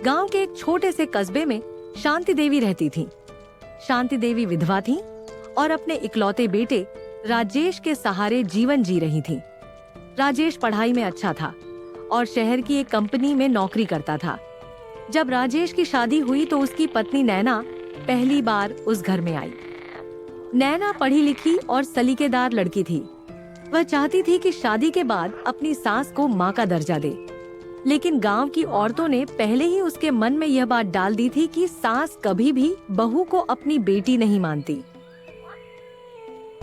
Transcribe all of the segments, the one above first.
गांव के एक छोटे से कस्बे में शांति देवी रहती थी। शांति देवी विधवा थी और अपने इकलौते बेटे राजेश के सहारे जीवन जी रही थी। राजेश पढ़ाई में अच्छा था और शहर की एक कंपनी में नौकरी करता था। जब राजेश की शादी हुई तो उसकी पत्नी नैना पहली बार उस घर में आई। नैना पढ़ी लिखी और सलीकेदार लड़की थी। वह चाहती थी कि शादी के बाद अपनी सास को माँ का दर्जा दे, लेकिन गांव की औरतों ने पहले ही उसके मन में यह बात डाल दी थी कि सास कभी भी बहू को अपनी बेटी नहीं मानती।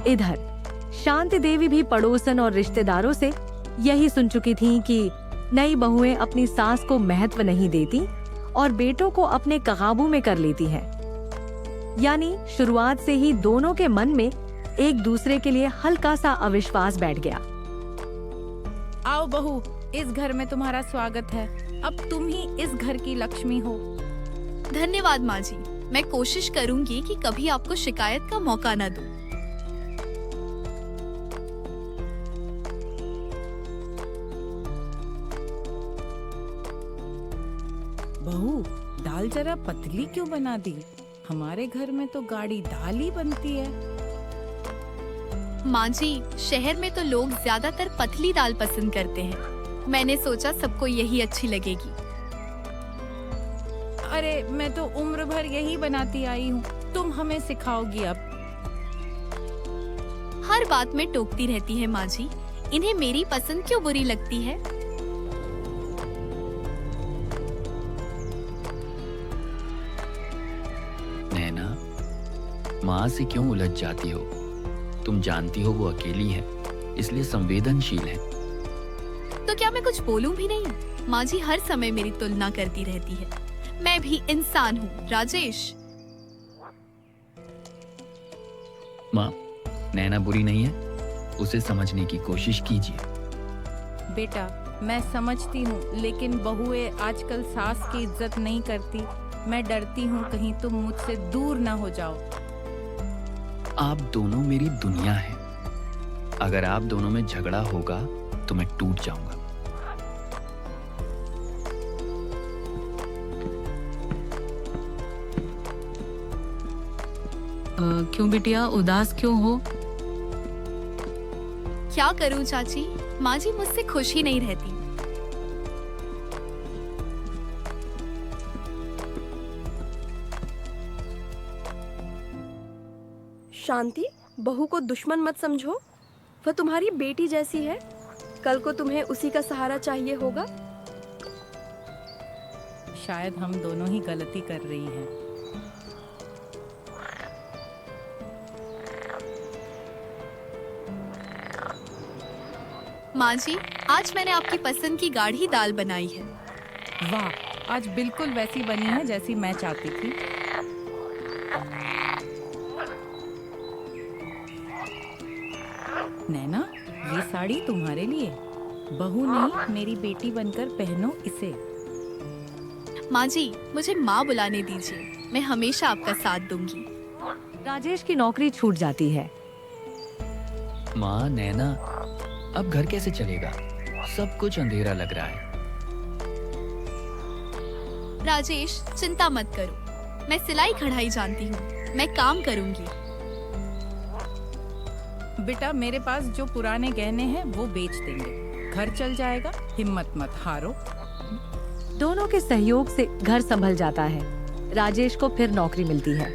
इधर शांति देवी भी पड़ोसन और रिश्तेदारों से यही सुन चुकी थी कि नई बहुएं अपनी सास को महत्व नहीं देती और बेटों को अपने काबू में कर लेती हैं। यानी शुरुआत से ही दोनों के मन में एक दूसरे के लिए हल्का सा अविश्वास बैठ गया। आओ बहू, इस घर में तुम्हारा स्वागत है। अब तुम ही इस घर की लक्ष्मी हो। धन्यवाद माँ जी। मैं कोशिश करूंगी कि कभी आपको शिकायत का मौका न दूं। बहू, दाल जरा पतली क्यों बना दी? हमारे घर में तो गाढ़ी दाल ही बनती है। माँ जी, शहर में तो लोग ज्यादातर पतली दाल पसंद करते हैं। मैंने सोचा सबको यही अच्छी लगेगी। अरे मैं तो उम्र भर यही बनाती आई हूँ, तुम हमें सिखाओगी अब? हर बात में टोकती रहती है माँ जी। इन्हें मेरी पसंद क्यों बुरी लगती है? नैना, माँ से क्यों उलझ जाती हो? तुम जानती हो वो अकेली है, इसलिए संवेदनशील है। तो क्या मैं कुछ बोलूं भी नहीं? माँ जी हर समय मेरी तुलना करती रहती है। मैं भी इंसान हूँ राजेश। माँ, नैना बुरी नहीं है, उसे समझने की कोशिश कीजिए। बेटा, मैं समझती हूँ, लेकिन बहुएं आजकल सास की इज्जत नहीं करती। मैं डरती हूँ कहीं तुम मुझसे दूर ना हो जाओ। आप दोनों मेरी दुनिया है। अगर आप दोनों में झगड़ा होगा तो मैं टूट जाऊंगा। क्यों बिटिया, उदास क्यों हो? क्या करूं चाची, माँ जी मुझसे खुश ही नहीं रहती। शांति, बहू को दुश्मन मत समझो। वह तुम्हारी बेटी जैसी है। कल को तुम्हें उसी का सहारा चाहिए होगा। शायद हम दोनों ही गलती कर रही हैं। माँ जी, आज मैंने आपकी पसंद की गाढ़ी दाल बनाई है। वाह, आज बिल्कुल वैसी बनी है जैसी मैं चाहती थी। नैना, ये साड़ी तुम्हारे लिए। बहू नहीं, मेरी बेटी बनकर पहनो इसे। माँ जी, मुझे माँ बुलाने दीजिए। मैं हमेशा आपका साथ दूंगी। राजेश की नौकरी छूट जाती है। माँ, नैना, अब घर कैसे चलेगा? सब कुछ अंधेरा लग रहा है। राजेश, चिंता मत करो। मैं सिलाई कढ़ाई जानती हूँ। मैं काम करूंगी। बेटा, मेरे पास जो पुराने गहने हैं वो बेच देंगे। घर चल जाएगा। हिम्मत मत हारो। दोनों के सहयोग से घर संभल जाता है। राजेश को फिर नौकरी मिलती है।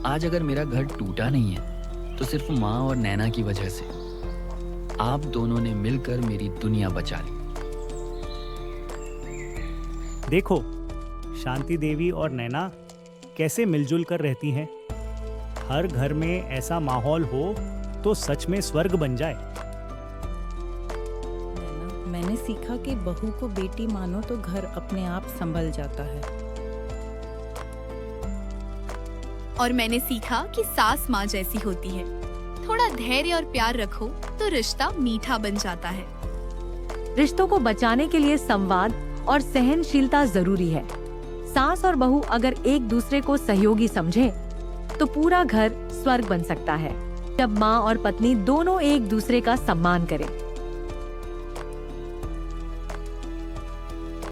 आज अगर मेरा घर टूटा नहीं है तो सिर्फ माँ और नैना की वजह से। आप दोनों ने मिलकर मेरी दुनिया बचा ली। देखो, शांति देवी और नैना कैसे मिलजुल कर रहती हैं। हर घर में ऐसा माहौल हो तो सच में स्वर्ग बन जाए। मैंने सीखा कि बहू को बेटी मानो तो घर अपने आप संभल जाता है। और मैंने सीखा कि सास माँ जैसी होती है। थोड़ा धैर्य और प्यार रखो तो रिश्ता मीठा बन जाता है। रिश्तों को बचाने के लिए संवाद और सहनशीलता जरूरी है। सास और बहू अगर एक दूसरे को सहयोगी समझें, तो पूरा घर स्वर्ग बन सकता है। जब माँ और पत्नी दोनों एक दूसरे का सम्मान करें।